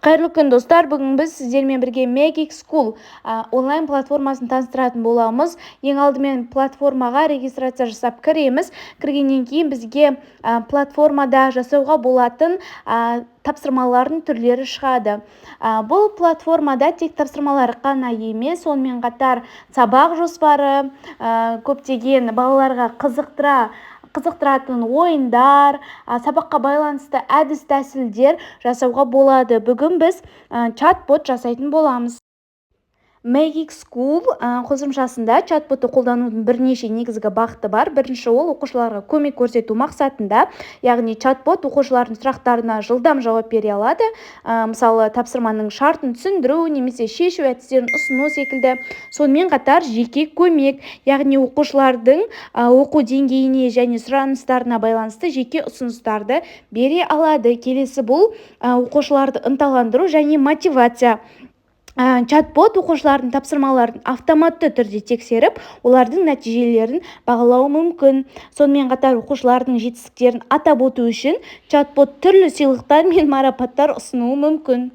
Қайырлы күн достар, бүгін біз сіздермен бірге Magic School онлайн платформасын таныстыратын боламыз. Ең алдымен платформаға регистрация жасап кіреміз. Кіргеннен кейін бізге платформада жасауға болатын тапсырмалардың түрлері шығады. Бұл платформада тек тапсырмалар қана емес, сонымен қатар сабақ жоспары, көптеген балаларға қызықтыратын ойындар, сабаққа байланысты әдіс-тәсілдер жасауға болады. Бүгін біз чат-бот жасайтын боламыз. Magic School қосымшасында чат-ботты қолданудың бірнеше негізгі бағыты бар. Бірінші, ол оқушыларға көмек көрсету мақсатында, яғни чат-бот оқушылардың сұрақтарына жылдам жауап бере алады. Мысалы, тапсырманың шартын түсіндіру немесе шешу әдістерін ұсыну секілді. Сонымен қатар жеке көмек, яғни оқушылардың оқу деңгейіне және сұраныстарына байланысты жеке ұсыныстарды бере алады. Келесі, бұл оқушыларды ынталандыру және мотивация. Чат-бот оқушылардың тапсырмаларын автоматты түрде тексеріп, олардың нәтижелерін бағалауы мүмкін. Сонымен қатар оқушылардың жетістіктерін атап өту үшін чат-бот түрлі сыйлықтар мен марапаттар ұсынуы мүмкін.